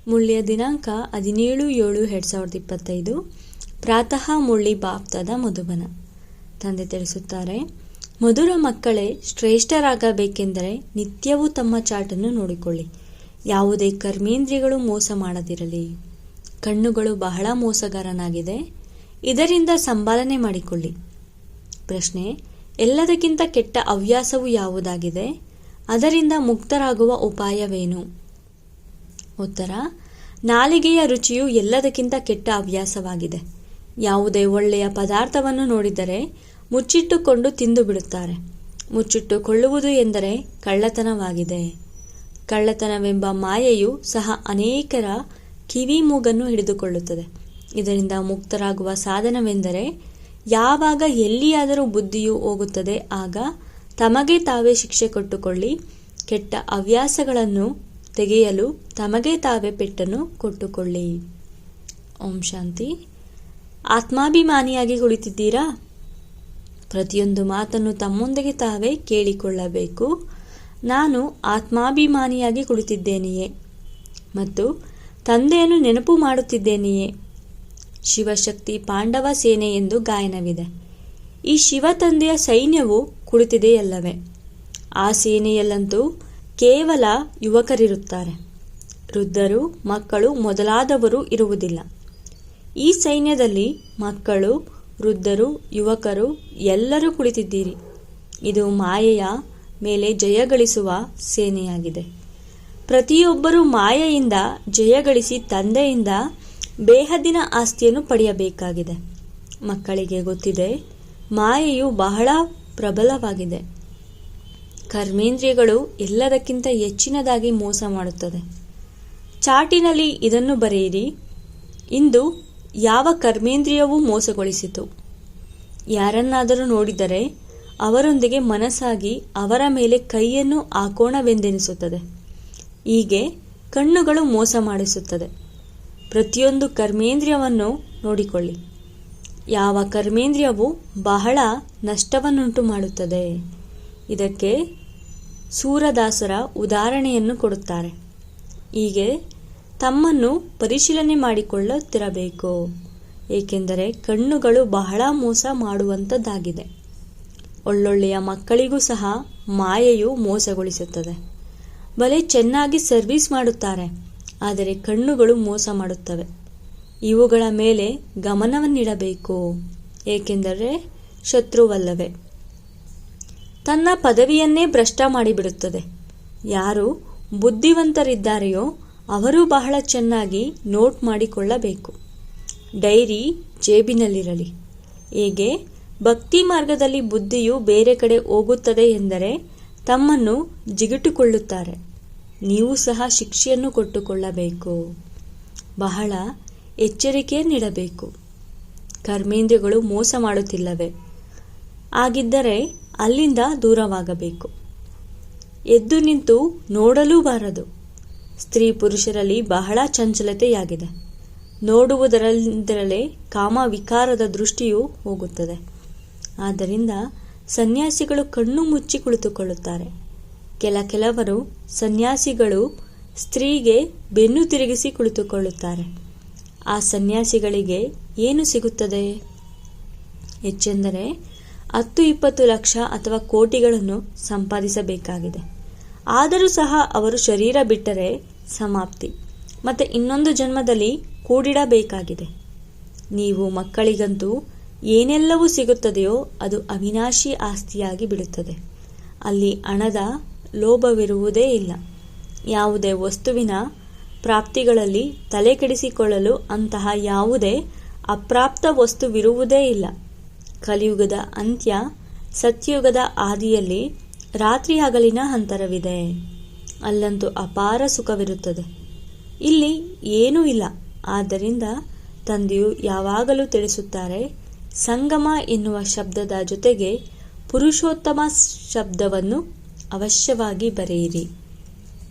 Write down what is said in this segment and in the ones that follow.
ಮುಳ್ಳಿಯ ದಿನಾಂಕ 17/7/2025. ಪ್ರಾತಃ ಮುಳ್ಳಿ ಬಾಪ್ತಾದ ಮಧುಬನ. ತಂದೆ ತಿಳಿಸುತ್ತಾರೆ, ಮಧುರ ಮಕ್ಕಳೇ, ಶ್ರೇಷ್ಠರಾಗಬೇಕೆಂದರೆ ನಿತ್ಯವೂ ತಮ್ಮ ಚಾಟನ್ನು ನೋಡಿಕೊಳ್ಳಿ. ಯಾವುದೇ ಕರ್ಮೇಂದ್ರಿಯಗಳು ಮೋಸ ಮಾಡದಿರಲಿ. ಕಣ್ಣುಗಳು ಬಹಳ ಮೋಸಗಾರನಾಗಿದೆ, ಇದರಿಂದ ಸಂಪಾದನೆ ಮಾಡಿಕೊಳ್ಳಿ. ಪ್ರಶ್ನೆ: ಎಲ್ಲದಕ್ಕಿಂತ ಕೆಟ್ಟ ಹವ್ಯಾಸವು ಯಾವುದಾಗಿದೆ? ಅದರಿಂದ ಮುಕ್ತರಾಗುವ ಉಪಾಯವೇನು? ಉತ್ತರ: ನಾಲಿಗೆಯ ರುಚಿಯು ಎಲ್ಲದಕ್ಕಿಂತ ಕೆಟ್ಟ ಹವ್ಯಾಸವಾಗಿದೆ. ಯಾವುದೇ ಒಳ್ಳೆಯ ಪದಾರ್ಥವನ್ನು ನೋಡಿದರೆ ಮುಚ್ಚಿಟ್ಟುಕೊಂಡು ತಿಂದು ಬಿಡುತ್ತಾರೆ. ಮುಚ್ಚಿಟ್ಟುಕೊಳ್ಳುವುದು ಎಂದರೆ ಕಳ್ಳತನವಾಗಿದೆ. ಕಳ್ಳತನವೆಂಬ ಮಾಯೆಯು ಸಹ ಅನೇಕರ ಕಿವಿ ಮೂಗನ್ನು ಹಿಡಿದುಕೊಳ್ಳುತ್ತದೆ. ಇದರಿಂದ ಮುಕ್ತರಾಗುವ ಸಾಧನವೆಂದರೆ ಯಾವಾಗ ಎಲ್ಲಿಯಾದರೂ ಬುದ್ಧಿಯು ಹೋಗುತ್ತದೆ ಆಗ ತಮಗೆ ತಾವೇ ಶಿಕ್ಷೆ ಕೊಟ್ಟುಕೊಳ್ಳಿ. ಕೆಟ್ಟ ಹವ್ಯಾಸಗಳನ್ನು ತೆಗೆಯಲು ತಮಗೆ ತಾವೇ ಪೆಟ್ಟನ್ನು ಕೊಟ್ಟುಕೊಳ್ಳಿ. ಓಂ ಶಾಂತಿ. ಆತ್ಮಾಭಿಮಾನಿಯಾಗಿ ಕುಳಿತಿದ್ದೀರಾ? ಪ್ರತಿಯೊಂದು ಮಾತನ್ನು ತಮ್ಮೊಂದಿಗೆ ತಾವೇ ಕೇಳಿಕೊಳ್ಳಬೇಕು. ನಾನು ಆತ್ಮಾಭಿಮಾನಿಯಾಗಿ ಕುಳಿತಿದ್ದೇನೆಯೇ ಮತ್ತು ತಂದೆಯನ್ನು ನೆನಪು ಮಾಡುತ್ತಿದ್ದೇನೆಯೇ? ಶಿವಶಕ್ತಿ ಪಾಂಡವ ಸೇನೆ ಎಂದು ಗಾಯನವಿದೆ. ಈ ಶಿವ ತಂದೆಯ ಸೈನ್ಯವು ಕುಳಿತಿದೆಯಲ್ಲವೇ? ಆ ಸೇನೆಯಲ್ಲಂತೂ ಕೇವಲ ಯುವಕರಿರುತ್ತಾರೆ. ವೃದ್ಧರು, ಮಕ್ಕಳು ಮೊದಲಾದವರು ಇರುವುದಿಲ್ಲ. ಈ ಸೈನ್ಯದಲ್ಲಿ ಮಕ್ಕಳು, ವೃದ್ಧರು, ಯುವಕರು ಎಲ್ಲರೂ ಕುಳಿತಿದ್ದೀರಿ. ಇದು ಮಾಯೆಯ ಮೇಲೆ ಜಯಗಳಿಸುವ ಸೇನೆಯಾಗಿದೆ. ಪ್ರತಿಯೊಬ್ಬರೂ ಮಾಯೆಯಿಂದ ಜಯಗಳಿಸಿ ತಂದೆಯಿಂದ ಬೇಹದ್ದಿನ ಆಸ್ತಿಯನ್ನು ಪಡೆಯಬೇಕಾಗಿದೆ. ಮಕ್ಕಳಿಗೆ ಗೊತ್ತಿದೆ, ಮಾಯೆಯು ಬಹಳ ಪ್ರಬಲವಾಗಿದೆ. ಕರ್ಮೇಂದ್ರಿಯಗಳು ಎಲ್ಲದಕ್ಕಿಂತ ಹೆಚ್ಚಿನದಾಗಿ ಮೋಸ ಮಾಡುತ್ತದೆ. ಚಾಟಿನಲ್ಲಿ ಇದನ್ನು ಬರೆಯಿರಿ: ಇಂದು ಯಾವ ಕರ್ಮೇಂದ್ರಿಯವೂ ಮೋಸಗೊಳಿಸಿತು? ಯಾರನ್ನಾದರೂ ನೋಡಿದರೆ ಅವರೊಂದಿಗೆ ಮನಸ್ಸಾಗಿ ಅವರ ಮೇಲೆ ಕೈಯನ್ನು ಹಾಕೋಣವೆಂದೆನಿಸುತ್ತದೆ. ಹೀಗೆ ಕಣ್ಣುಗಳು ಮೋಸ ಮಾಡಿಸುತ್ತದೆ. ಪ್ರತಿಯೊಂದು ಕರ್ಮೇಂದ್ರಿಯವನ್ನು ನೋಡಿಕೊಳ್ಳಿ. ಯಾವ ಕರ್ಮೇಂದ್ರಿಯವು ಬಹಳ ನಷ್ಟವನ್ನುಂಟು ಮಾಡುತ್ತದೆ? ಇದಕ್ಕೆ ಸೂರದಾಸರ ಉದಾಹರಣೆಯನ್ನು ಕೊಡುತ್ತಾರೆ. ಹೀಗೆ ತಮ್ಮನ್ನು ಪರಿಶೀಲನೆ ಮಾಡಿಕೊಳ್ಳುತ್ತಿರಬೇಕು, ಏಕೆಂದರೆ ಕಣ್ಣುಗಳು ಬಹಳ ಮೋಸ ಮಾಡುವಂಥದ್ದಾಗಿದೆ. ಒಳ್ಳೊಳ್ಳೆಯ ಮಕ್ಕಳಿಗೂ ಸಹ ಮಾಯೆಯು ಮೋಸಗೊಳಿಸುತ್ತದೆ. ಭಲೆ ಚೆನ್ನಾಗಿ ಸರ್ವಿಸ್ ಮಾಡುತ್ತಾರೆ, ಆದರೆ ಕಣ್ಣುಗಳು ಮೋಸ ಮಾಡುತ್ತವೆ. ಇವುಗಳ ಮೇಲೆ ಗಮನವನ್ನಿಡಬೇಕು, ಏಕೆಂದರೆ ಶತ್ರುವಲ್ಲವೇ ತನ್ನ ಪದವಿಯನ್ನೇ ಭ್ರಷ್ಟ ಮಾಡಿಬಿಡುತ್ತದೆ. ಯಾರು ಬುದ್ಧಿವಂತರಿದ್ದಾರೆಯೋ ಅವರು ಬಹಳ ಚೆನ್ನಾಗಿ ನೋಟ್ ಮಾಡಿಕೊಳ್ಳಬೇಕು. ಡೈರಿ ಜೇಬಿನಲ್ಲಿರಲಿ. ಹೇಗೆ ಭಕ್ತಿ ಮಾರ್ಗದಲ್ಲಿ ಬುದ್ಧಿಯು ಬೇರೆ ಕಡೆ ಹೋಗುತ್ತದೆ ಎಂದರೆ ತಮ್ಮನ್ನು ಜಿಗಿಟುಕೊಳ್ಳುತ್ತಾರೆ. ನೀವು ಸಹ ಶಿಕ್ಷೆಯನ್ನು ಕೊಟ್ಟುಕೊಳ್ಳಬೇಕು. ಬಹಳ ಎಚ್ಚರಿಕೆಯನ್ನಿಡಬೇಕು. ಕರ್ಮೇಂದ್ರಿಯಗಳು ಮೋಸ ಮಾಡುತ್ತಿಲ್ಲವೇ? ಆಗಿದ್ದರೆ ಅಲ್ಲಿಂದ ದೂರವಾಗಬೇಕು. ಎದ್ದು ನಿಂತು ನೋಡಲೂಬಾರದು. ಸ್ತ್ರೀ ಪುರುಷರಲ್ಲಿ ಬಹಳ ಚಂಚಲತೆಯಾಗಿದೆ. ನೋಡುವುದರಿಂದಲೇ ಕಾಮ ವಿಕಾರದ ದೃಷ್ಟಿಯು ಹೋಗುತ್ತದೆ. ಆದ್ದರಿಂದ ಸನ್ಯಾಸಿಗಳು ಕಣ್ಣು ಮುಚ್ಚಿ ಕುಳಿತುಕೊಳ್ಳುತ್ತಾರೆ. ಕೆಲವರು ಸನ್ಯಾಸಿಗಳು ಸ್ತ್ರೀಗೆ ಬೆನ್ನು ತಿರುಗಿಸಿ ಕುಳಿತುಕೊಳ್ಳುತ್ತಾರೆ. ಆ ಸನ್ಯಾಸಿಗಳಿಗೆ ಏನು ಸಿಗುತ್ತದೆ? ಹೆಚ್ಚೆಂದರೆ 10-20 ಲಕ್ಷ ಅಥವಾ ಕೋಟಿಗಳನ್ನು ಸಂಪಾದಿಸಬೇಕಾಗಿದೆ. ಆದರೂ ಸಹ ಅವರು ಶರೀರ ಬಿಟ್ಟರೆ ಸಮಾಪ್ತಿ, ಮತ್ತೆ ಇನ್ನೊಂದು ಜನ್ಮದಲ್ಲಿ ಕೂಡಿಡಬೇಕಾಗಿದೆ. ನೀವು ಮಕ್ಕಳಿಗಂತೂ ಏನೆಲ್ಲವೂ ಸಿಗುತ್ತದೆಯೋ ಅದು ಅವಿನಾಶಿ ಆಸ್ತಿಯಾಗಿ ಬಿಡುತ್ತದೆ. ಅಲ್ಲಿ ಹಣದ ಲೋಭವಿರುವುದೇ ಇಲ್ಲ. ಯಾವುದೇ ವಸ್ತುವಿನ ಪ್ರಾಪ್ತಿಗಳಲ್ಲಿ ತಲೆ ಕೆಡಿಸಿಕೊಳ್ಳಲು ಅಂತಹ ಯಾವುದೇ ಅಪ್ರಾಪ್ತ ವಸ್ತುವಿರುವುದೇ ಇಲ್ಲ. ಕಲಿಯುಗದ ಅಂತ್ಯ, ಸತ್ಯಯುಗದ ಆದಿಯಲ್ಲಿ ರಾತ್ರಿ ಹಗಲಿನ ಅಂತರವಿದೆ. ಅಲ್ಲಂತೂ ಅಪಾರ ಸುಖವಿರುತ್ತದೆ. ಇಲ್ಲಿ ಏನೂ ಇಲ್ಲ. ಆದ್ದರಿಂದ ತಂದೆಯು ಯಾವಾಗಲೂ ತಿಳಿಸುತ್ತಾರೆ, ಸಂಗಮ ಎನ್ನುವ ಶಬ್ದದ ಜೊತೆಗೆ ಪುರುಷೋತ್ತಮ ಶಬ್ದವನ್ನು ಅವಶ್ಯವಾಗಿ ಬರೆಯಿರಿ.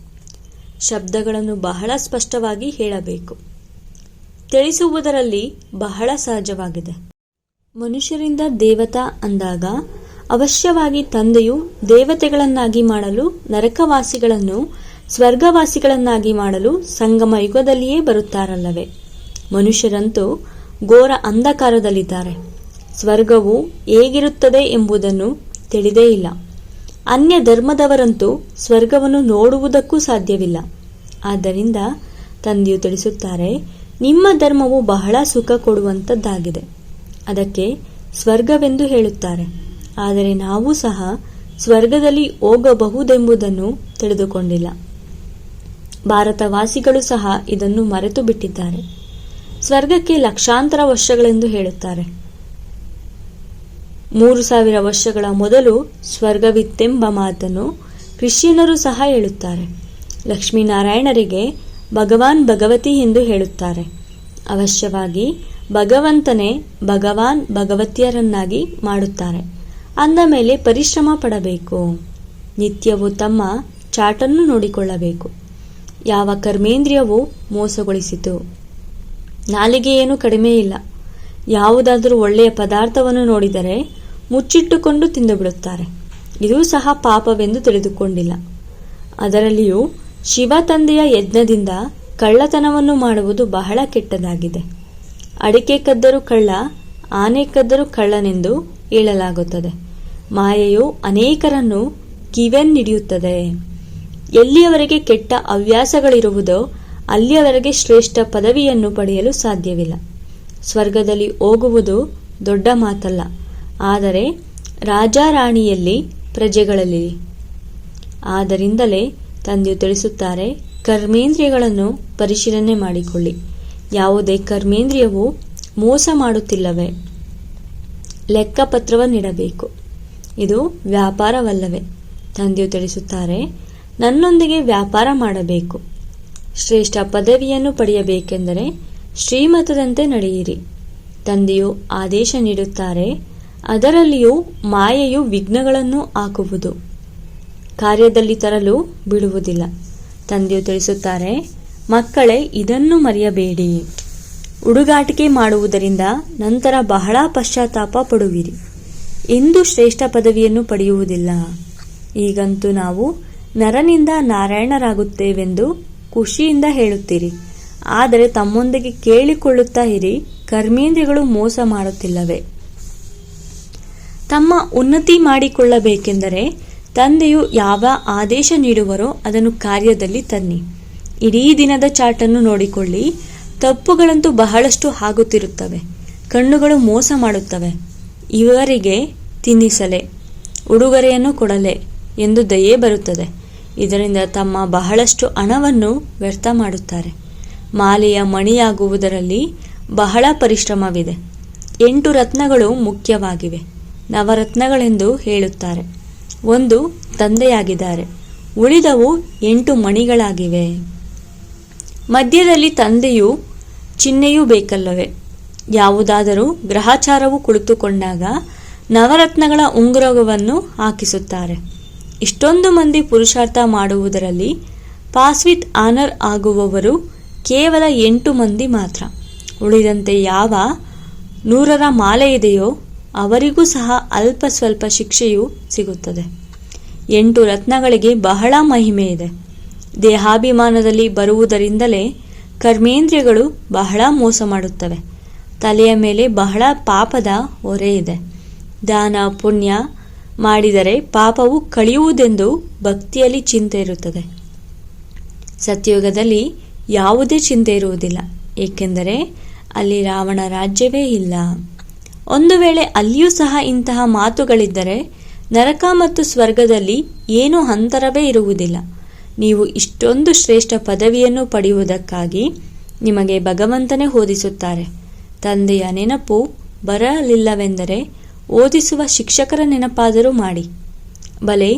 ಶಬ್ದಗಳನ್ನು ಬಹಳ ಸ್ಪಷ್ಟವಾಗಿ ಹೇಳಬೇಕು. ತಿಳಿಸುವುದರಲ್ಲಿ ಬಹಳ ಸಹಜವಾಗಿದೆ. ಮನುಷ್ಯರಿಂದ ದೇವತಾ ಅಂದಾಗ ಅವಶ್ಯವಾಗಿ ತಂದೆಯು ದೇವತೆಗಳನ್ನಾಗಿ ಮಾಡಲು ನರಕವಾಸಿಗಳನ್ನು ಸ್ವರ್ಗವಾಸಿಗಳನ್ನಾಗಿ ಮಾಡಲು ಸಂಗಮ ಯುಗದಲ್ಲಿಯೇ ಬರುತ್ತಾರಲ್ಲವೇ. ಮನುಷ್ಯರಂತೂ ಘೋರ ಅಂಧಕಾರದಲ್ಲಿದ್ದಾರೆ. ಸ್ವರ್ಗವು ಹೇಗಿರುತ್ತದೆ ಎಂಬುದನ್ನು ತಿಳಿದೇ ಇಲ್ಲ. ಅನ್ಯ ಧರ್ಮದವರಂತೂ ಸ್ವರ್ಗವನ್ನು ನೋಡುವುದಕ್ಕೂ ಸಾಧ್ಯವಿಲ್ಲ. ಆದ್ದರಿಂದ ತಂದೆಯು ತಿಳಿಸುತ್ತಾರೆ, ನಿಮ್ಮ ಧರ್ಮವು ಬಹಳ ಸುಖ ಕೊಡುವಂಥದ್ದಾಗಿದೆ. ಅದಕ್ಕೆ ಸ್ವರ್ಗವೆಂದು ಹೇಳುತ್ತಾರೆ. ಆದರೆ ನಾವು ಸಹ ಸ್ವರ್ಗದಲ್ಲಿ ಹೋಗಬಹುದೆಂಬುದನ್ನು ತಿಳಿದುಕೊಂಡಿಲ್ಲ. ಭಾರತವಾಸಿಗಳು ಸಹ ಇದನ್ನು ಮರೆತು ಬಿಟ್ಟಿದ್ದಾರೆ. ಸ್ವರ್ಗಕ್ಕೆ ಲಕ್ಷಾಂತರ ವರ್ಷಗಳೆಂದು ಹೇಳುತ್ತಾರೆ. 3000 ವರ್ಷಗಳ ಮೊದಲು ಸ್ವರ್ಗವಿತ್ತೆಂಬ ಮಾತನ್ನು ಕ್ರಿಶ್ಚಿಯನ್ನರು ಸಹ ಹೇಳುತ್ತಾರೆ. ಲಕ್ಷ್ಮೀನಾರಾಯಣರಿಗೆ ಭಗವಾನ್ ಭಗವತಿ ಎಂದು ಹೇಳುತ್ತಾರೆ. ಅವಶ್ಯವಾಗಿ ಭಗವಂತನೇ ಭಗವಾನ್ ಭಗವತಿಯರನ್ನಾಗಿ ಮಾಡುತ್ತಾರೆ. ಅಂದ ಮೇಲೆ ಪರಿಶ್ರಮ ಪಡಬೇಕು. ನಿತ್ಯವೂ ತಮ್ಮ ಚಾಟನ್ನು ನೋಡಿಕೊಳ್ಳಬೇಕು. ಯಾವ ಕರ್ಮೇಂದ್ರಿಯವೂ ಮೋಸಗೊಳಿಸಿತು. ನಾಲಿಗೆ ಏನು ಕಡಿಮೆ ಇಲ್ಲ. ಯಾವುದಾದರೂ ಒಳ್ಳೆಯ ಪದಾರ್ಥವನ್ನು ನೋಡಿದರೆ ಮುಚ್ಚಿಟ್ಟುಕೊಂಡು ತಿಂದುಬಿಡುತ್ತಾರೆ. ಇದೂ ಸಹ ಪಾಪವೆಂದು ತಿಳಿದುಕೊಂಡಿಲ್ಲ. ಅದರಲ್ಲಿಯೂ ಶಿವ ತಂದೆಯ ಯಜ್ಞದಿಂದ ಕಳ್ಳತನವನ್ನು ಮಾಡುವುದು ಬಹಳ ಕೆಟ್ಟದಾಗಿದೆ. ಅಡಿಕೆ ಕದ್ದರೂ ಕಳ್ಳ, ಆನೆ ಕದ್ದರೂ ಕಳ್ಳನೆಂದು ಹೇಳಲಾಗುತ್ತದೆ. ಮಾಯೆಯು ಅನೇಕರನ್ನು ಕಿವೆನ್ನಿಡಿಯುತ್ತದೆ. ಎಲ್ಲಿಯವರೆಗೆ ಕೆಟ್ಟ ಹವ್ಯಾಸಗಳಿರುವುದೋ ಅಲ್ಲಿಯವರೆಗೆ ಶ್ರೇಷ್ಠ ಪದವಿಯನ್ನು ಪಡೆಯಲು ಸಾಧ್ಯವಿಲ್ಲ. ಸ್ವರ್ಗದಲ್ಲಿ ಹೋಗುವುದು ದೊಡ್ಡ ಮಾತಲ್ಲ, ಆದರೆ ರಾಜಾರಾಣಿಯಲ್ಲಿ ಪ್ರಜೆಗಳಲ್ಲಿ. ಆದ್ದರಿಂದಲೇ ತಂದೆಯು ತಿಳಿಸುತ್ತಾರೆ, ಕರ್ಮೇಂದ್ರಿಯಗಳನ್ನು ಪರಿಶೀಲನೆ ಮಾಡಿಕೊಳ್ಳಿ. ಯಾವುದೇ ಕರ್ಮೇಂದ್ರಿಯವು ಮೋಸ ಮಾಡುತ್ತಿಲ್ಲವೇ? ಲೆಕ್ಕಪತ್ರವನ್ನಿಡಬೇಕು. ಇದು ವ್ಯಾಪಾರವಲ್ಲವೇ? ತಂದೆಯು ತಿಳಿಸುತ್ತಾರೆ, ನನ್ನೊಂದಿಗೆ ವ್ಯಾಪಾರ ಮಾಡಬೇಕು. ಶ್ರೇಷ್ಠ ಪದವಿಯನ್ನು ಪಡೆಯಬೇಕೆಂದರೆ ಶ್ರೀಮತದಂತೆ ನಡೆಯಿರಿ. ತಂದೆಯು ಆದೇಶ ನೀಡುತ್ತಾರೆ. ಅದರಲ್ಲಿಯೂ ಮಾಯೆಯು ವಿಘ್ನಗಳನ್ನು ಹಾಕುವುದು, ಕಾರ್ಯದಲ್ಲಿ ತರಲು ಬಿಡುವುದಿಲ್ಲ. ತಂದೆಯು ತಿಳಿಸುತ್ತಾರೆ, ಮಕ್ಕಳೇ, ಇದನ್ನು ಮರೆಯಬೇಡಿ. ಹುಡುಗಾಟಿಕೆ ಮಾಡುವುದರಿಂದ ನಂತರ ಬಹಳ ಪಶ್ಚಾತ್ತಾಪ ಪಡುವಿರಿ. ಎಂದೂ ಶ್ರೇಷ್ಠ ಪದವಿಯನ್ನು ಪಡೆಯುವುದಿಲ್ಲ. ಈಗಂತೂ ನಾವು ನರನಿಂದ ನಾರಾಯಣರಾಗುತ್ತೇವೆಂದು ಖುಷಿಯಿಂದ ಹೇಳುತ್ತೀರಿ. ಆದರೆ ತಮ್ಮೊಂದಿಗೆ ಕೇಳಿಕೊಳ್ಳುತ್ತಾ ಇರಿ, ಕರ್ಮೇಂದ್ರಿಯಗಳು ಮೋಸ ಮಾಡುತ್ತಿಲ್ಲವೇ? ತಮ್ಮ ಉನ್ನತಿ ಮಾಡಿಕೊಳ್ಳಬೇಕೆಂದರೆ ತಂದೆಯು ಯಾವ ಆದೇಶ ನೀಡುವರೋ ಅದನ್ನು ಕಾರ್ಯದಲ್ಲಿ ತನ್ನಿ. ಇಡೀ ದಿನದ ಚಾಟನ್ನು ನೋಡಿಕೊಳ್ಳಿ. ತಪ್ಪುಗಳಂತೂ ಬಹಳಷ್ಟು ಆಗುತ್ತಿರುತ್ತವೆ. ಕಣ್ಣುಗಳು ಮೋಸ ಮಾಡುತ್ತವೆ. ಇವರಿಗೆ ತಿನ್ನಿಸಲೆ, ಉಡುಗೊರೆಯನ್ನು ಕೊಡಲೆ ಎಂದು ದಯೆ ಬರುತ್ತದೆ. ಇದರಿಂದ ತಮ್ಮ ಬಹಳಷ್ಟು ಹಣವನ್ನು ವ್ಯರ್ಥ ಮಾಡುತ್ತಾರೆ. ಮಾಲೆಯ ಮಣಿಯಾಗುವುದರಲ್ಲಿ ಬಹಳ ಪರಿಶ್ರಮವಿದೆ. 8 ರತ್ನಗಳು ಮುಖ್ಯವಾಗಿವೆ. ನವರತ್ನಗಳೆಂದು ಹೇಳುತ್ತಾರೆ. ಒಂದು ತಂದೆಯಾಗಿದ್ದಾರೆ, ಉಳಿದವು 8 ಮಣಿಗಳಾಗಿವೆ. ಮಧ್ಯದಲ್ಲಿ ತಂದೆಯು ಚಿಹ್ನೆಯೂ ಬೇಕಲ್ಲವೇ? ಯಾವುದಾದರೂ ಗ್ರಹಚಾರವು ಕುಳಿತುಕೊಂಡಾಗ ನವರತ್ನಗಳ ಉಂಗುರವನ್ನು ಹಾಕಿಸುತ್ತಾರೆ. ಇಷ್ಟೊಂದು ಮಂದಿ ಪುರುಷಾರ್ಥ ಮಾಡುವುದರಲ್ಲಿ ಪಾಸ್ ವಿತ್ ಆನರ್ ಆಗುವವರು ಕೇವಲ 8 ಮಂದಿ ಮಾತ್ರ. ಉಳಿದಂತೆ ಯಾವ 100ರ ಮಾಲೆ ಇದೆಯೋ ಅವರಿಗೂ ಸಹ ಅಲ್ಪ ಸ್ವಲ್ಪ ಶಿಕ್ಷೆಯೂ ಸಿಗುತ್ತದೆ. 8 ರತ್ನಗಳಿಗೆ ಬಹಳ ಮಹಿಮೆ ಇದೆ. ದೇಹಾಭಿಮಾನದಲ್ಲಿ ಬರುವುದರಿಂದಲೇ ಕರ್ಮೇಂದ್ರಿಯಗಳು ಬಹಳ ಮೋಸ ಮಾಡುತ್ತವೆ. ತಲೆಯ ಮೇಲೆ ಬಹಳ ಪಾಪದ ಹೊರೆ ಇದೆ. ದಾನ ಪುಣ್ಯ ಮಾಡಿದರೆ ಪಾಪವು ಕಳೆಯುವುದೆಂದು ಭಕ್ತಿಯಲ್ಲಿ ಚಿಂತೆ ಇರುತ್ತದೆ. ಸತ್ಯಯುಗದಲ್ಲಿ ಯಾವುದೇ ಚಿಂತೆ ಇರುವುದಿಲ್ಲ, ಏಕೆಂದರೆ ಅಲ್ಲಿ ರಾವಣ ರಾಜ್ಯವೇ ಇಲ್ಲ. ಒಂದು ವೇಳೆ ಅಲ್ಲಿಯೂ ಸಹ ಇಂತಹ ಮಾತುಗಳಿದ್ದರೆ ನರಕ ಮತ್ತು ಸ್ವರ್ಗದಲ್ಲಿ ಏನೂ ಅಂತರವೇ ಇರುವುದಿಲ್ಲ. ನೀವು ಇಷ್ಟೊಂದು ಶ್ರೇಷ್ಠ ಪದವಿಯನ್ನು ಪಡೆಯುವುದಕ್ಕಾಗಿ ನಿಮಗೆ ಭಗವಂತನೇ ಓದಿಸುತ್ತಾರೆ. ತಂದೆಯ ನೆನಪು ಬರಲಿಲ್ಲವೆಂದರೆ ಓದಿಸುವ ಶಿಕ್ಷಕರ ನೆನಪಾದರೂ ಮಾಡಿ. ಬಲೆ,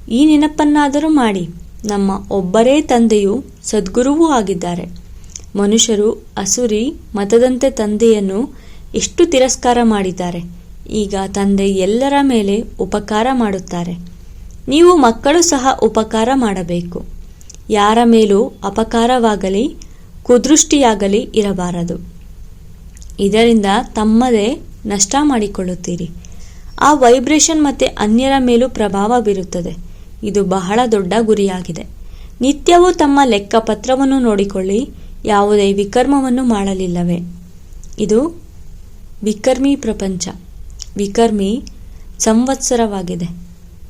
ಈ ನೆನಪನ್ನಾದರೂ ಮಾಡಿ. ನಮ್ಮ ಒಬ್ಬರೇ ತಂದೆಯು ಸದ್ಗುರುವೂ ಆಗಿದ್ದಾರೆ. ಮನುಷ್ಯರು ಅಸುರಿ ಮತದಂತೆ ತಂದೆಯನ್ನು ಎಷ್ಟು ತಿರಸ್ಕಾರ ಮಾಡಿದ್ದಾರೆ. ಈಗ ತಂದೆ ಎಲ್ಲರ ಮೇಲೆ ಉಪಕಾರ ಮಾಡುತ್ತಾರೆ. ನೀವು ಮಕ್ಕಳು ಸಹ ಉಪಕಾರ ಮಾಡಬೇಕು. ಯಾರ ಮೇಲೂ ಅಪಕಾರವಾಗಲಿ ಕುದೃಷ್ಟಿಯಾಗಲಿ ಇರಬಾರದು. ಇದರಿಂದ ತಮ್ಮದೇ ನಷ್ಟ ಮಾಡಿಕೊಳ್ಳುತ್ತೀರಿ. ಆ ವೈಬ್ರೇಷನ್ ಮತ್ತೆ ಅನ್ಯರ ಮೇಲೂ ಪ್ರಭಾವ ಬೀರುತ್ತದೆ. ಇದು ಬಹಳ ದೊಡ್ಡ ಗುರಿಯಾಗಿದೆ. ನಿತ್ಯವೂ ತಮ್ಮ ಲೆಕ್ಕಪತ್ರವನ್ನು ನೋಡಿಕೊಳ್ಳಿ, ಯಾವುದೇ ವಿಕರ್ಮವನ್ನು ಮಾಡಲಿಲ್ಲವೇ? ಇದು ವಿಕರ್ಮಿ ಪ್ರಪಂಚ. ವಿಕರ್ಮಿ ಸಂವತ್ಸರವಾಗಿದೆ.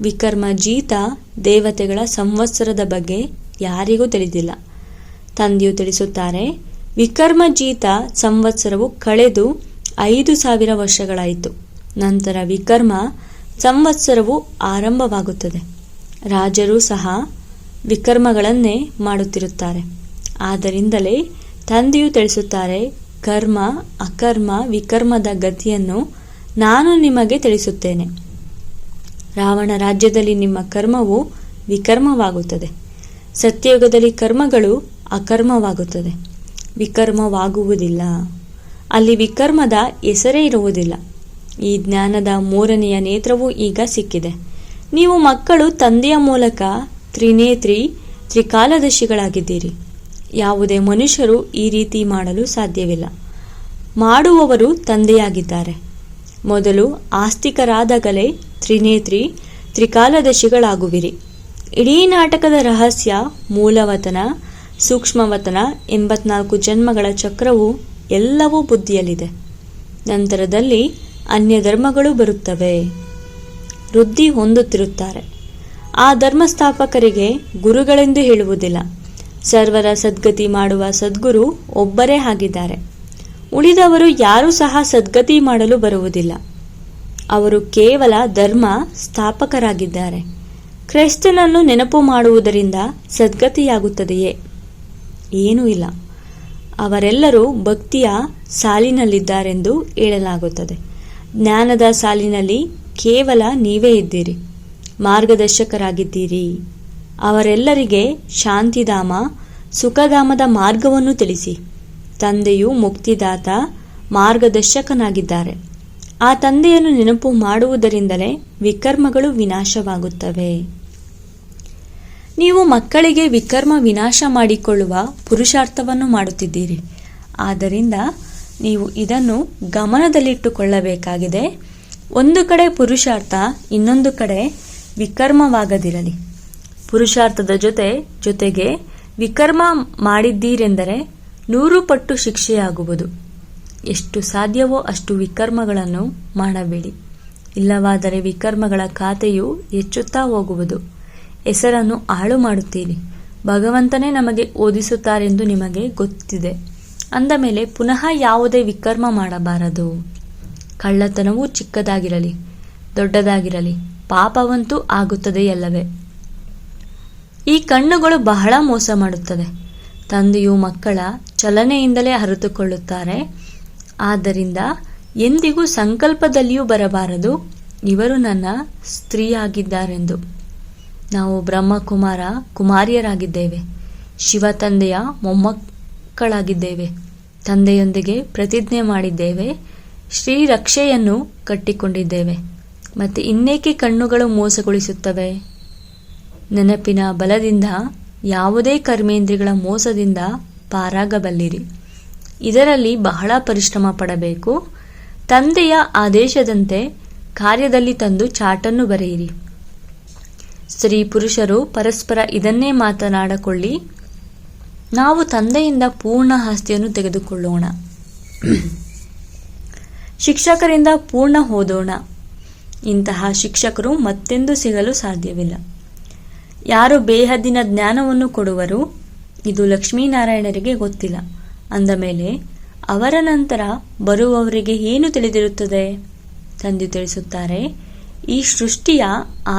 ವಿಕರ್ಮ ಜೀತ ದೇವತೆಗಳ ಸಂವತ್ಸರದ ಬಗ್ಗೆ ಯಾರಿಗೂ ತಿಳಿದಿಲ್ಲ. ತಂದೆಯು ತಿಳಿಸುತ್ತಾರೆ, ವಿಕರ್ಮ ಜೀತ ಸಂವತ್ಸರವು ಕಳೆದು 5,000 ವರ್ಷಗಳಾಯಿತು. ನಂತರ ವಿಕರ್ಮ ಸಂವತ್ಸರವು ಆರಂಭವಾಗುತ್ತದೆ. ರಾಜರು ಸಹ ವಿಕರ್ಮಗಳನ್ನೇ ಮಾಡುತ್ತಿರುತ್ತಾರೆ. ಆದ್ದರಿಂದಲೇ ತಂದೆಯು ತಿಳಿಸುತ್ತಾರೆ, ಕರ್ಮ ಅಕರ್ಮ ವಿಕರ್ಮದ ಗತಿಯನ್ನು ನಾನು ನಿಮಗೆ ತಿಳಿಸುತ್ತೇನೆ. ರಾವಣ ರಾಜ್ಯದಲ್ಲಿ ನಿಮ್ಮ ಕರ್ಮವು ವಿಕರ್ಮವಾಗುತ್ತದೆ. ಸತ್ಯಯುಗದಲ್ಲಿ ಕರ್ಮಗಳು ಅಕರ್ಮವಾಗುತ್ತದೆ. ವಿಕರ್ಮವಾಗುವುದಿಲ್ಲ. ಅಲ್ಲಿ ವಿಕರ್ಮದ ಹೆಸರೇ ಇರುವುದಿಲ್ಲ. ಈ ಜ್ಞಾನದ 3ನೆಯ ನೇತ್ರವೂ ಈಗ ಸಿಕ್ಕಿದೆ. ನೀವು ಮಕ್ಕಳು ತಂದೆಯ ಮೂಲಕ ತ್ರಿನೇತ್ರಿ ತ್ರಿಕಾಲದರ್ಶಿಗಳಾಗಿದ್ದೀರಿ. ಯಾವುದೇ ಮನುಷ್ಯರು ಈ ರೀತಿ ಮಾಡಲು ಸಾಧ್ಯವಿಲ್ಲ. ಮಾಡುವವರು ತಂದೆಯಾಗಿದ್ದಾರೆ. ಮೊದಲು ಆಸ್ತಿಕರಾದಾಗಲೇ ತ್ರಿನೇತ್ರಿ ತ್ರಿಕಾಲದರ್ಶಿಗಳಾಗುವಿರಿ. ಇಡೀ ನಾಟಕದ ರಹಸ್ಯ ಮೂಲವತನ, ಸೂಕ್ಷ್ಮವತನ, 84 ಜನ್ಮಗಳ ಚಕ್ರವು ಎಲ್ಲವೂ ಬುದ್ಧಿಯಲ್ಲಿದೆ. ನಂತರದಲ್ಲಿ ಅನ್ಯ ಧರ್ಮಗಳು ಬರುತ್ತವೆ, ವೃದ್ಧಿ ಹೊಂದುತ್ತಿರುತ್ತಾರೆ. ಆ ಧರ್ಮಸ್ಥಾಪಕರಿಗೆ ಗುರುಗಳೆಂದು ಹೇಳುವುದಿಲ್ಲ. ಸರ್ವರ ಸದ್ಗತಿ ಮಾಡುವ ಸದ್ಗುರು ಒಬ್ಬರೇ ಆಗಿದ್ದಾರೆ. ಉಳಿದವರು ಯಾರೂ ಸಹ ಸದ್ಗತಿ ಮಾಡಲು ಬರುವುದಿಲ್ಲ. ಅವರು ಕೇವಲ ಧರ್ಮ ಸ್ಥಾಪಕರಾಗಿದ್ದಾರೆ. ಕ್ರಿಸ್ತನನ್ನು ನೆನಪು ಮಾಡುವುದರಿಂದ ಸದ್ಗತಿಯಾಗುತ್ತದೆಯೇ? ಏನೂ ಇಲ್ಲ. ಅವರೆಲ್ಲರೂ ಭಕ್ತಿಯ ಸಾಲಿನಲ್ಲಿದ್ದಾರೆಂದು ಹೇಳಲಾಗುತ್ತದೆ. ಜ್ಞಾನದ ಸಾಲಿನಲ್ಲಿ ಕೇವಲ ನೀವೇ ಇದ್ದೀರಿ, ಮಾರ್ಗದರ್ಶಕರಾಗಿದ್ದೀರಿ. ಅವರೆಲ್ಲರಿಗೆ ಶಾಂತಿಧಾಮ, ಸುಖಧಾಮದ ಮಾರ್ಗವನ್ನು ತಿಳಿಸಿ. ತಂದೆಯು ಮುಕ್ತಿದಾತ, ಮಾರ್ಗದರ್ಶಕನಾಗಿದ್ದಾರೆ. ಆ ತಂದೆಯನ್ನು ನೆನಪು ಮಾಡುವುದರಿಂದಲೇ ವಿಕರ್ಮಗಳು ವಿನಾಶವಾಗುತ್ತವೆ. ನೀವು ಮಕ್ಕಳಿಗೆ ವಿಕರ್ಮ ವಿನಾಶ ಮಾಡಿಕೊಳ್ಳುವ ಪುರುಷಾರ್ಥವನ್ನು ಮಾಡುತ್ತಿದ್ದೀರಿ. ಆದ್ದರಿಂದ ನೀವು ಇದನ್ನು ಗಮನದಲ್ಲಿಟ್ಟುಕೊಳ್ಳಬೇಕಾಗಿದೆ. ಒಂದು ಕಡೆ ಪುರುಷಾರ್ಥ, ಇನ್ನೊಂದು ಕಡೆ ವಿಕರ್ಮವಾಗದಿರಲಿ. ಪುರುಷಾರ್ಥದ ಜೊತೆಗೆ ವಿಕರ್ಮ ಮಾಡಿದ್ದೀರೆಂದರೆ 100 ಪಟ್ಟು ಶಿಕ್ಷೆಯಾಗುವುದು. ಎಷ್ಟು ಸಾಧ್ಯವೋ ಅಷ್ಟು ವಿಕರ್ಮಗಳನ್ನು ಮಾಡಬೇಡಿ. ಇಲ್ಲವಾದರೆ ವಿಕರ್ಮಗಳ ಖಾತೆಯು ಹೆಚ್ಚುತ್ತಾ ಹೋಗುವುದು. ಹೆಸರನ್ನು ಹಾಳು ಮಾಡುತ್ತೀರಿ. ಭಗವಂತನೇ ನಮಗೆ ಓದಿಸುತ್ತಾರೆಂದು ನಿಮಗೆ ಗೊತ್ತಿದೆ. ಅಂದ ಮೇಲೆ ಪುನಃ ಯಾವುದೇ ವಿಕರ್ಮ ಮಾಡಬಾರದು. ಕಳ್ಳತನವೂ ಚಿಕ್ಕದಾಗಿರಲಿ ದೊಡ್ಡದಾಗಿರಲಿ ಪಾಪವಂತೂ ಆಗುತ್ತದೆಯಲ್ಲವೇ? ಈ ಕಣ್ಣುಗಳು ಬಹಳ ಮೋಸ ಮಾಡುತ್ತದೆ. ತಂದೆಯು ಮಕ್ಕಳ ಚಲನೆಯಿಂದಲೇ ಅರಿತುಕೊಳ್ಳುತ್ತಾರೆ. ಆದ್ದರಿಂದ ಎಂದಿಗೂ ಸಂಕಲ್ಪದಲ್ಲಿಯೂ ಬರಬಾರದು, ಇವರು ನನ್ನ ಸ್ತ್ರೀಯಾಗಿದ್ದಾರೆಂದು. ನಾವು ಬ್ರಹ್ಮಕುಮಾರ ಕುಮಾರಿಯರಾಗಿದ್ದೇವೆ. ಶಿವ ತಂದೆಯ ಮೊಮ್ಮಕ್ಕಳಾಗಿದ್ದೇವೆ. ತಂದೆಯೊಂದಿಗೆ ಪ್ರತಿಜ್ಞೆ ಮಾಡಿದ್ದೇವೆ. ಶ್ರೀರಕ್ಷೆಯನ್ನು ಕಟ್ಟಿಕೊಂಡಿದ್ದೇವೆ. ಮತ್ತೆ ಇನ್ನೇಕೆ ಕಣ್ಣುಗಳು ಮೋಸಗೊಳಿಸುತ್ತವೆ? ನೆನಪಿನ ಬಲದಿಂದ ಯಾವುದೇ ಕರ್ಮೇಂದ್ರಿಗಳ ಮೋಸದಿಂದ ಪಾರಾಗಬಲ್ಲಿರಿ. ಇದರಲ್ಲಿ ಬಹಳ ಪರಿಶ್ರಮ ಪಡಬೇಕು. ತಂದೆಯ ಆದೇಶದಂತೆ ಕಾರ್ಯದಲ್ಲಿ ತಂದು ಚಾಟನ್ನು ಬರೆಯಿರಿ. ಸ್ತ್ರೀ ಪುರುಷರು ಪರಸ್ಪರ ಇದನ್ನೇ ಮಾತನಾಡಿಕೊಳ್ಳಿ. ನಾವು ತಂದೆಯಿಂದ ಪೂರ್ಣ ಆಸ್ತಿಯನ್ನು ತೆಗೆದುಕೊಳ್ಳೋಣ, ಶಿಕ್ಷಕರಿಂದ ಪೂರ್ಣ ಓದೋಣ. ಇಂತಹ ಶಿಕ್ಷಕರು ಮತ್ತೆಂದೂ ಸಿಗಲು ಸಾಧ್ಯವಿಲ್ಲ. ಯಾರು ಬೇಹದ್ದಿನ ಜ್ಞಾನವನ್ನು ಕೊಡುವರು, ಇದು ಲಕ್ಷ್ಮೀನಾರಾಯಣರಿಗೆ ಗೊತ್ತಿಲ್ಲ. ಅಂದ ಮೇಲೆ ಅವರ ನಂತರ ಬರುವವರಿಗೆ ಏನು ತಿಳಿದಿರುತ್ತದೆ? ತಂದೆ ತಿಳಿಸುತ್ತಾರೆ, ಈ ಸೃಷ್ಟಿಯ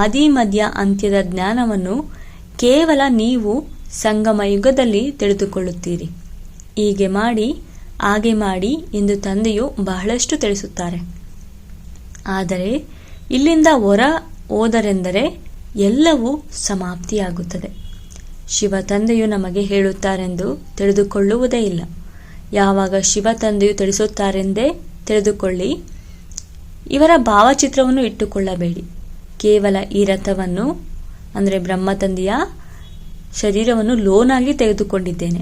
ಆದಿ ಮಧ್ಯ ಅಂತ್ಯದ ಜ್ಞಾನವನ್ನು ಕೇವಲ ನೀವು ಸಂಗಮ ಯುಗದಲ್ಲಿ ತಿಳಿದುಕೊಳ್ಳುತ್ತೀರಿ. ಹೀಗೆ ಮಾಡಿ ಹಾಗೆ ಮಾಡಿ ಎಂದು ತಂದೆಯು ಬಹಳಷ್ಟು ತಿಳಿಸುತ್ತಾರೆ. ಆದರೆ ಇಲ್ಲಿಂದ ಹೊರ ಹೋದರೆಂದರೆ ಎಲ್ಲವೂ ಸಮಾಪ್ತಿಯಾಗುತ್ತದೆ. ಶಿವ ತಂದೆಯು ನಮಗೆ ಹೇಳುತ್ತಾರೆಂದು ತಿಳಿದುಕೊಳ್ಳುವುದೇ ಇಲ್ಲ. ಯಾವಾಗ ಶಿವ ತಂದೆಯು ತಿಳಿಸುತ್ತಾರೆಂದೇ ತಿಳಿದುಕೊಳ್ಳಿ. ಇವರ ಭಾವಚಿತ್ರವನ್ನು ಇಟ್ಟುಕೊಳ್ಳಬೇಡಿ. ಕೇವಲ ಈ ರಥವನ್ನು ಅಂದರೆ ಬ್ರಹ್ಮ ತಂದೆಯ ಶರೀರವನ್ನು ಲೋನಾಗಿ ತೆಗೆದುಕೊಂಡಿದ್ದೇನೆ.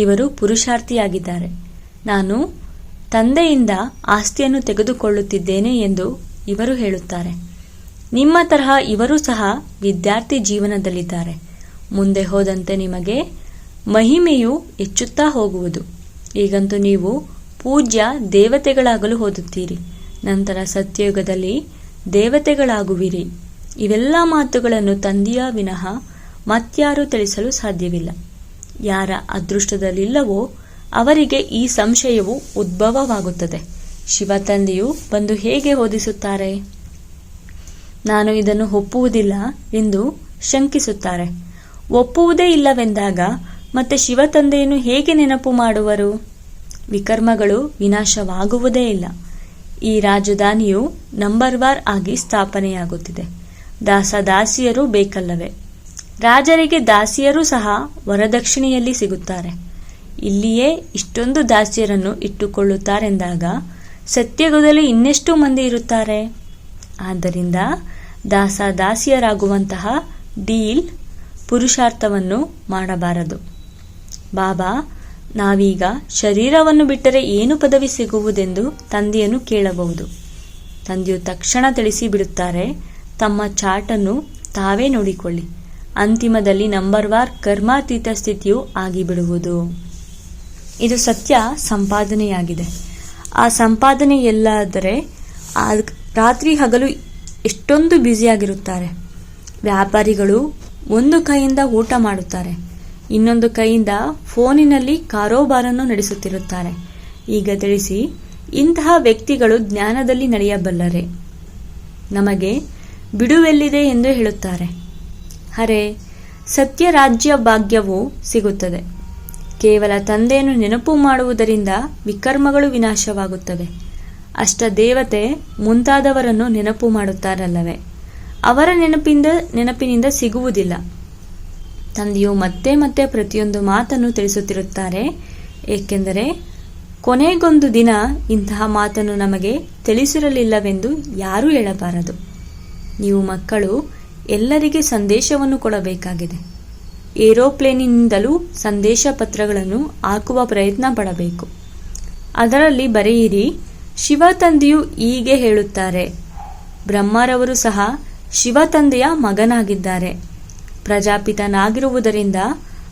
ಇವರು ಪುರುಷಾರ್ಥಿಯಾಗಿದ್ದಾರೆ. ನಾನು ತಂದೆಯಿಂದ ಆಸ್ತಿಯನ್ನು ತೆಗೆದುಕೊಳ್ಳುತ್ತಿದ್ದೇನೆ ಎಂದು ಇವರು ಹೇಳುತ್ತಾರೆ. ನಿಮ್ಮ ತರಹ ಇವರು ಸಹ ವಿದ್ಯಾರ್ಥಿ ಜೀವನದಲ್ಲಿದ್ದಾರೆ. ಮುಂದೆ ಹೋದಂತೆ ನಿಮಗೆ ಮಹಿಮೆಯು ಹೆಚ್ಚುತ್ತಾ ಹೋಗುವುದು. ಈಗಂತೂ ನೀವು ಪೂಜ್ಯ ದೇವತೆಗಳಾಗಲು ಓದುತ್ತೀರಿ. ನಂತರ ಸತ್ಯಯುಗದಲ್ಲಿ ದೇವತೆಗಳಾಗುವಿರಿ. ಇವೆಲ್ಲ ಮಾತುಗಳನ್ನು ತಂದೆಯ ವಿನಃ ಮತ್ಯಾರೂ ತಿಳಿಸಲು ಸಾಧ್ಯವಿಲ್ಲ. ಯಾರ ಅದೃಷ್ಟದಲ್ಲಿಲ್ಲವೋ ಅವರಿಗೆ ಈ ಸಂಶಯವು ಉದ್ಭವವಾಗುತ್ತದೆ. ಶಿವ ತಂದೆಯು ಬಂದು ಹೇಗೆ ಓದಿಸುತ್ತಾರೆ? ನಾನು ಇದನ್ನು ಒಪ್ಪುವುದಿಲ್ಲ ಎಂದು ಶಂಕಿಸುತ್ತಾರೆ. ಒಪ್ಪುವುದೇ ಇಲ್ಲವೆಂದಾಗ ಮತ್ತೆ ಶಿವ ತಂದೆಯನ್ನು ಹೇಗೆ ನೆನಪು ಮಾಡುವರು? ವಿಕರ್ಮಗಳು ವಿನಾಶವಾಗುವುದೇ ಇಲ್ಲ. ಈ ರಾಜಧಾನಿಯು ನಂಬರ್ವಾರ್ ಆಗಿ ಸ್ಥಾಪನೆಯಾಗುತ್ತಿದೆ. ದಾಸದಾಸಿಯರು ಬೇಕಲ್ಲವೇ? ರಾಜರಿಗೆ ದಾಸಿಯರು ಸಹ ವರದಕ್ಷಿಣೆಯಲ್ಲಿ ಸಿಗುತ್ತಾರೆ. ಇಲ್ಲಿಯೇ ಇಷ್ಟೊಂದು ದಾಸಿಯರನ್ನು ಇಟ್ಟುಕೊಳ್ಳುತ್ತಾರೆಂದಾಗ ಸತ್ಯಯುಗದಲ್ಲಿ ಇನ್ನೆಷ್ಟು ಮಂದಿ ಇರುತ್ತಾರೆ? ಆದ್ದರಿಂದ ದಾಸದಾಸಿಯರಾಗುವಂತಹ ಡೀಲ್ ಪುರುಷಾರ್ಥವನ್ನು ಮಾಡಬಾರದು. ಬಾಬಾ, ನಾವೀಗ ಶರೀರವನ್ನು ಬಿಟ್ಟರೆ ಏನು ಪದವಿ ಸಿಗುವುದೆಂದು ತಂದೆಯನ್ನು ಕೇಳಬಹುದು. ತಂದೆಯು ತಕ್ಷಣ ತಿಳಿಸಿ ಬಿಡುತ್ತಾರೆ, ತಮ್ಮ ಚಾಟನ್ನು ತಾವೇ ನೋಡಿಕೊಳ್ಳಿ. ಅಂತಿಮದಲ್ಲಿ ನಂಬರ್ವಾರ್ ಕರ್ಮಾತೀತ ಸ್ಥಿತಿಯು ಆಗಿಬಿಡುವುದು. ಇದು ಸತ್ಯ ಸಂಪಾದನೆಯಾಗಿದೆ. ಆ ಸಂಪಾದನೆ ಎಲ್ಲಾದರೆ ರಾತ್ರಿ ಹಗಲು ಎಷ್ಟೊಂದು ಬ್ಯುಸಿಯಾಗಿರುತ್ತಾರೆ. ವ್ಯಾಪಾರಿಗಳು ಒಂದು ಕೈಯಿಂದ ಊಟ ಮಾಡುತ್ತಾರೆ, ಇನ್ನೊಂದು ಕೈಯಿಂದ ಫೋನಿನಲ್ಲಿ ಕಾರೋಬಾರನ್ನು ನಡೆಸುತ್ತಿರುತ್ತಾರೆ. ಈಗ ತಿಳಿಸಿ, ಇಂತಹ ವ್ಯಕ್ತಿಗಳು ಜ್ಞಾನದಲ್ಲಿ ನಡೆಯಬಲ್ಲರೆ? ನಮಗೆ ಬಿಡುವೆಲ್ಲಿದೆ ಎಂದು ಹೇಳುತ್ತಾರೆ. ಹರೇ, ಸತ್ಯ ರಾಜ್ಯ ಭಾಗ್ಯವೂ ಸಿಗುತ್ತದೆ. ಕೇವಲ ತಂದೆಯನ್ನು ನೆನಪು ಮಾಡುವುದರಿಂದ ವಿಕರ್ಮಗಳು ವಿನಾಶವಾಗುತ್ತವೆ. ಅಷ್ಟದೇವತೆ ಮುಂತಾದವರನ್ನು ನೆನಪು ಮಾಡುತ್ತಾರಲ್ಲವೇ? ಅವರ ನೆನಪಿನಿಂದ ಸಿಗುವುದಿಲ್ಲ. ತಂದೆಯು ಮತ್ತೆ ಮತ್ತೆ ಪ್ರತಿಯೊಂದು ಮಾತನ್ನು ತಿಳಿಸುತ್ತಿರುತ್ತಾರೆ. ಏಕೆಂದರೆ ಕೊನೆಗೊಂದು ದಿನ ಇಂತಹ ಮಾತನ್ನು ನಮಗೆ ತಿಳಿಸಿರಲಿಲ್ಲವೆಂದು ಯಾರೂ ಹೇಳಬಾರದು. ನೀವು ಮಕ್ಕಳು ಎಲ್ಲರಿಗೆ ಸಂದೇಶವನ್ನು ಕೊಡಬೇಕಾಗಿದೆ. ಏರೋಪ್ಲೇನಿನಿಂದಲೂ ಸಂದೇಶ ಪತ್ರಗಳನ್ನು ಹಾಕುವ ಪ್ರಯತ್ನ ಪಡಬೇಕು. ಅದರಲ್ಲಿ ಬರೆಯಿರಿ, ಶಿವ ತಂದೆಯು ಹೀಗೆ ಹೇಳುತ್ತಾರೆ. ಬ್ರಹ್ಮರವರು ಸಹ ಶಿವ ತಂದೆಯ ಮಗನಾಗಿದ್ದಾರೆ. ಪ್ರಜಾಪಿತನಾಗಿರುವುದರಿಂದ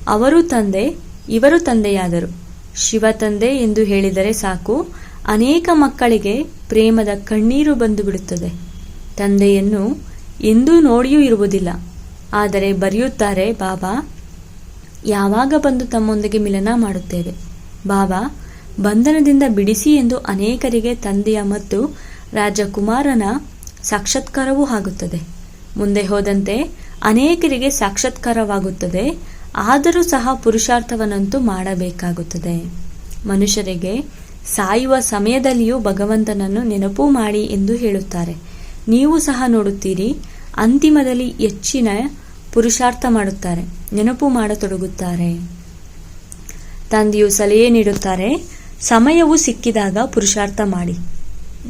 ಅವರು ತಂದೆ, ಇವರು ತಂದೆಯಾದರು. ಶಿವ ತಂದೆ ಎಂದು ಹೇಳಿದರೆ ಸಾಕು, ಅನೇಕ ಮಕ್ಕಳಿಗೆ ಪ್ರೇಮದ ಕಣ್ಣೀರು ಬಂದು ಬಿಡುತ್ತದೆ. ತಂದೆಯನ್ನು ಎಂದೂ ನೋಡಿಯೂ ಇರುವುದಿಲ್ಲ. ಆದರೆ ಬರೆಯುತ್ತಾರೆ, ಬಾಬಾ ಯಾವಾಗ ಬಂದು ತಮ್ಮೊಂದಿಗೆ ಮಿಲನ ಮಾಡುತ್ತೇವೆ. ಬಾಬಾ ಬಂಧನದಿಂದ ಬಿಡಿಸಿ ಎಂದು ಅನೇಕರಿಗೆ ತಂದೆಯ ಮತ್ತು ರಾಜಕುಮಾರನ ಸಾಕ್ಷಾತ್ಕಾರವೂ ಆಗುತ್ತದೆ. ಮುಂದೆ ಹೋದಂತೆ ಅನೇಕರಿಗೆ ಸಾಕ್ಷಾತ್ಕಾರವಾಗುತ್ತದೆ. ಆದರೂ ಸಹ ಪುರುಷಾರ್ಥವನ್ನಂತೂ ಮಾಡಬೇಕಾಗುತ್ತದೆ. ಮನುಷ್ಯರಿಗೆ ಸಾಯುವ ಸಮಯದಲ್ಲಿಯೂ ಭಗವಂತನನ್ನು ನೆನಪು ಮಾಡಿ ಎಂದು ಹೇಳುತ್ತಾರೆ. ನೀವು ಸಹ ನೋಡುತ್ತೀರಿ, ಅಂತಿಮದಲ್ಲಿ ಹೆಚ್ಚಿನ ಪುರುಷಾರ್ಥ ಮಾಡುತ್ತಾರೆ, ನೆನಪು ಮಾಡತೊಡಗುತ್ತಾರೆ. ತಂದೆಯು ಸಲಹೆ ನೀಡುತ್ತಾರೆ, ಸಮಯವು ಸಿಕ್ಕಿದಾಗ ಪುರುಷಾರ್ಥ ಮಾಡಿ,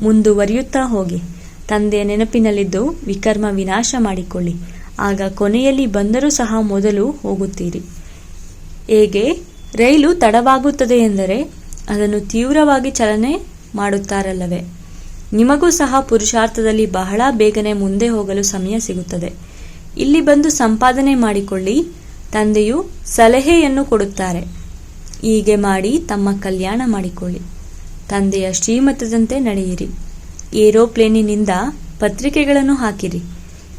ಮುಂದುವರಿಯುತ್ತಾ ಹೋಗಿ. ತಂದೆಯ ನೆನಪಿನಲ್ಲಿದ್ದು ವಿಕರ್ಮ ವಿನಾಶ ಮಾಡಿಕೊಳ್ಳಿ. ಆಗ ಕೊನೆಯಲ್ಲಿ ಬಂದರೂ ಸಹ ಮೊದಲು ಹೋಗುತ್ತೀರಿ. ಹೇಗೆ ರೈಲು ತಡವಾಗುತ್ತದೆ ಎಂದರೆ ಅದನ್ನು ತೀವ್ರವಾಗಿ ಚಲನೆ ಮಾಡುತ್ತಾರಲ್ಲವೇ? ನಿಮಗೂ ಸಹ ಪುರುಷಾರ್ಥದಲ್ಲಿ ಬಹಳ ಬೇಗನೆ ಮುಂದೆ ಹೋಗಲು ಸಮಯ ಸಿಗುತ್ತದೆ. ಇಲ್ಲಿ ಬಂದು ಸಂಪಾದನೆ ಮಾಡಿಕೊಳ್ಳಿ. ತಂದೆಯು ಸಲಹೆಯನ್ನು ಕೊಡುತ್ತಾರೆ, ಹೀಗೆ ಮಾಡಿ ತಮ್ಮ ಕಲ್ಯಾಣ ಮಾಡಿಕೊಳ್ಳಿ. ತಂದೆಯ ಶ್ರೀಮತದಂತೆ ನಡೆಯಿರಿ. ಏರೋಪ್ಲೇನಿನಿಂದ ಪತ್ರಿಕೆಗಳನ್ನು ಹಾಕಿರಿ.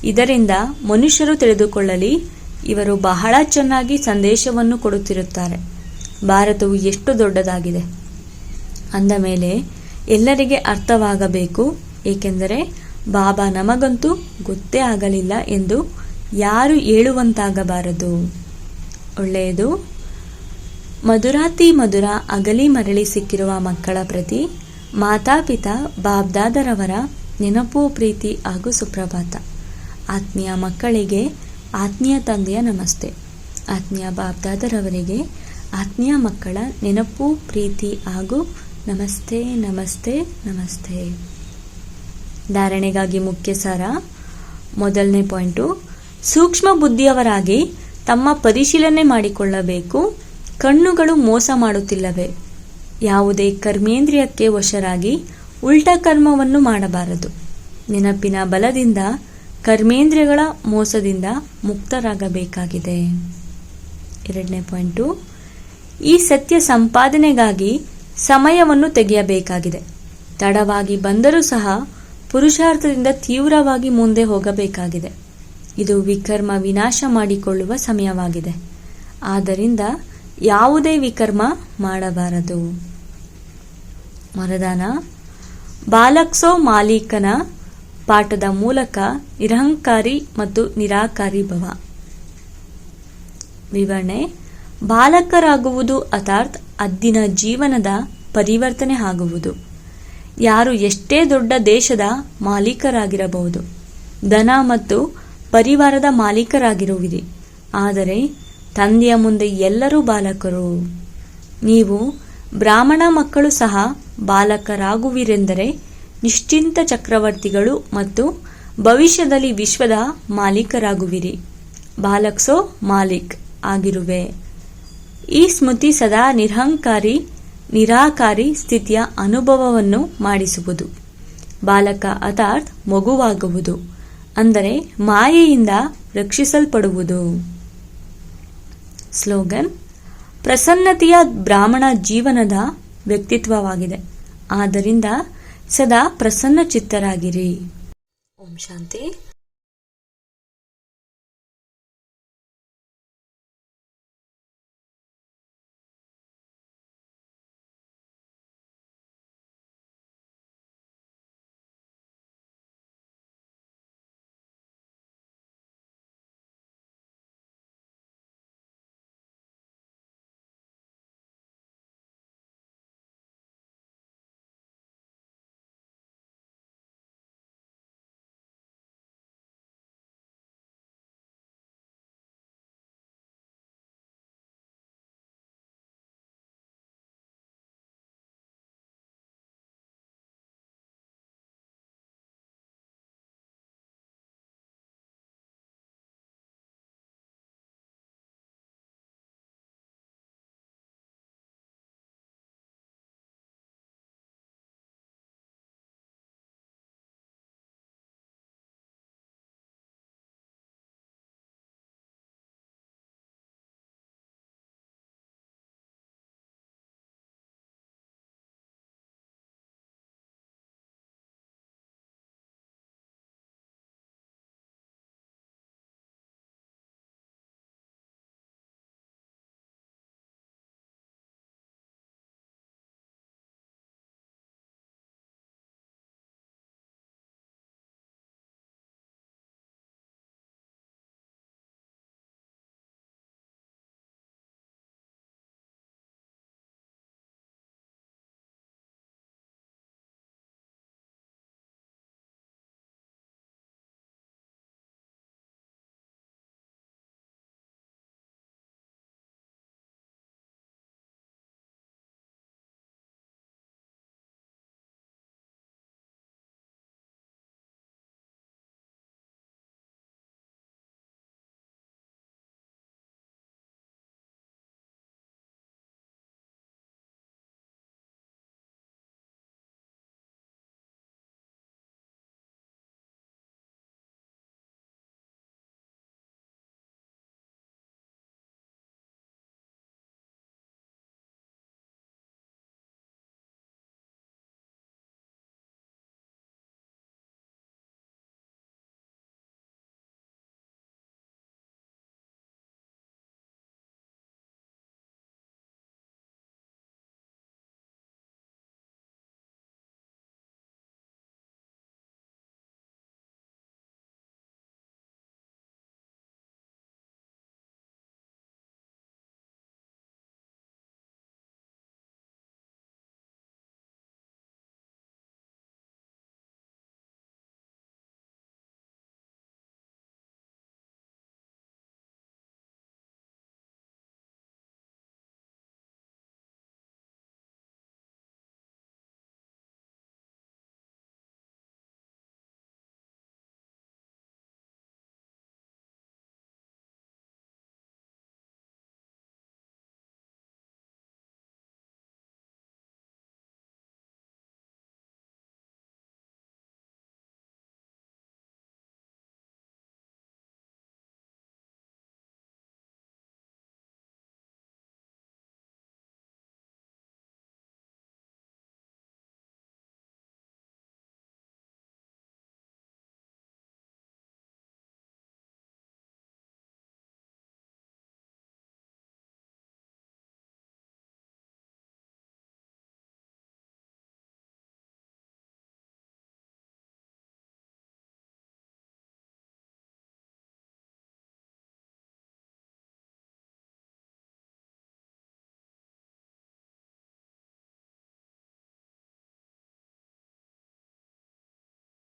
ಇದರಿಂದ ಮನುಷ್ಯರು ತಿಳಿದುಕೊಳ್ಳಲಿ, ಇವರು ಬಹಳ ಚೆನ್ನಾಗಿ ಸಂದೇಶವನ್ನು ಕೊಡುತ್ತಿರುತ್ತಾರೆ. ಭಾರತವು ಎಷ್ಟು ದೊಡ್ಡದಾಗಿದೆ ಅಂದ ಮೇಲೆ ಎಲ್ಲರಿಗೆ ಅರ್ಥವಾಗಬೇಕು. ಏಕೆಂದರೆ ಬಾಬಾ ನಮಗಂತೂ ಗೊತ್ತೇ ಆಗಲಿಲ್ಲ ಎಂದು ಯಾರು ಹೇಳುವಂತಾಗಬಾರದು. ಒಳ್ಳೆಯದು. ಮಧುರಾತಿ ಮಧುರ ಅಗಲಿ ಮರಳಿ ಸಿಕ್ಕಿರುವ ಮಕ್ಕಳ ಪ್ರತಿ ಮಾತಾಪಿತಾ ಬಾಬ್ದಾದರವರ ನೆನಪು, ಪ್ರೀತಿ ಹಾಗೂ ಸುಪ್ರಭಾತ. ಆತ್ಮೀಯ ಮಕ್ಕಳಿಗೆ ಆತ್ಮೀಯ ತಂದೆಯ ನಮಸ್ತೆ. ಆತ್ಮೀಯ ಬಾಬ್ದಾದರವರಿಗೆ ಆತ್ಮೀಯ ಮಕ್ಕಳ ನೆನಪು, ಪ್ರೀತಿ ಹಾಗೂ ನಮಸ್ತೆ ನಮಸ್ತೆ ನಮಸ್ತೆ. ಧಾರಣೆಗಾಗಿ ಮುಖ್ಯ ಸಾರ. ಮೊದಲನೇ ಪಾಯಿಂಟು, ಸೂಕ್ಷ್ಮ ಬುದ್ಧಿಯವರಾಗಿ ತಮ್ಮ ಪರಿಶೀಲನೆ ಮಾಡಿಕೊಳ್ಳಬೇಕು. ಕಣ್ಣುಗಳು ಮೋಸ ಮಾಡುತ್ತಿಲ್ಲವೇ? ಯಾವುದೇ ಕರ್ಮೇಂದ್ರಿಯಕ್ಕೆ ವಶರಾಗಿ ಉಲ್ಟಾ ಕರ್ಮವನ್ನು ಮಾಡಬಾರದು. ನೆನಪಿನ ಬಲದಿಂದ ಕರ್ಮೇಂದ್ರಿಯಗಳ ಮೋಸದಿಂದ ಮುಕ್ತರಾಗಬೇಕಾಗಿದೆ. 2ನೇ ಪಾಯಿಂಟು, ಈ ಸತ್ಯ ಸಂಪಾದನೆಗಾಗಿ ಸಮಯವನ್ನು ತೆಗೆಯಬೇಕಾಗಿದೆ. ತಡವಾಗಿ ಬಂದರೂ ಸಹ ಪುರುಷಾರ್ಥದಿಂದ ತೀವ್ರವಾಗಿ ಮುಂದೆ ಹೋಗಬೇಕಾಗಿದೆ. ಇದು ವಿಕರ್ಮ ವಿನಾಶ ಮಾಡಿಕೊಳ್ಳುವ ಸಮಯವಾಗಿದೆ. ಆದ್ದರಿಂದ ಯಾವುದೇ ವಿಕರ್ಮ ಮಾಡಬಾರದು. ವರದಾನ: ಬಾಲಕ್ಸೋ ಮಾಲೀಕನ ಪಾಠದ ಮೂಲಕ ನಿರಹಂಕಾರಿ ಮತ್ತು ನಿರಾಕಾರಿ ಭವ. ವಿವರಣೆ: ಬಾಲಕರಾಗುವುದು ಅರ್ಥಾತ್ ಅದ್ದಿನ ಜೀವನದ ಪರಿವರ್ತನೆ ಆಗುವುದು. ಯಾರು ಎಷ್ಟೇ ದೊಡ್ಡ ದೇಶದ ಮಾಲೀಕರಾಗಿರಬಹುದು, ಧನ ಮತ್ತು ಪರಿವಾರದ ಮಾಲೀಕರಾಗಿರುವಿರಿ, ಆದರೆ ತಂದೆಯ ಮುಂದೆ ಎಲ್ಲರೂ ಬಾಲಕರು. ನೀವು ಬ್ರಾಹ್ಮಣ ಮಕ್ಕಳು ಸಹ ಬಾಲಕರಾಗುವಿರೆಂದರೆ ನಿಶ್ಚಿಂತ ಚಕ್ರವರ್ತಿಗಳು ಮತ್ತು ಭವಿಷ್ಯದಲ್ಲಿ ವಿಶ್ವದ ಮಾಲೀಕರಾಗುವಿರಿ. ಬಾಲಕ್ಸೋ ಮಾಲಿಕ್ ಆಗಿರುವೆ. ಈ ಸ್ಮೃತಿ ಸದಾ ನಿರಹಂಕಾರಿ ನಿರಾಕಾರಿ ಸ್ಥಿತಿಯ ಅನುಭವವನ್ನು ಮಾಡಿಸುವುದು. ಬಾಲಕ ಅರ್ಥಾತ್ ಮಗುವಾಗುವುದು, ಅಂದರೆ ಮಾಯೆಯಿಂದ ರಕ್ಷಿಸಲ್ಪಡುವುದು. ಸ್ಲೋಗನ್: ಪ್ರಸನ್ನತೆಯ ಬ್ರಾಹ್ಮಣ ಜೀವನದ ವ್ಯಕ್ತಿತ್ವವಾಗಿದೆ. ಆದ್ದರಿಂದ ಸದಾ ಪ್ರಸನ್ನ ಚಿತ್ತರಾಗಿರಿ. ಓಂ ಶಾಂತಿ.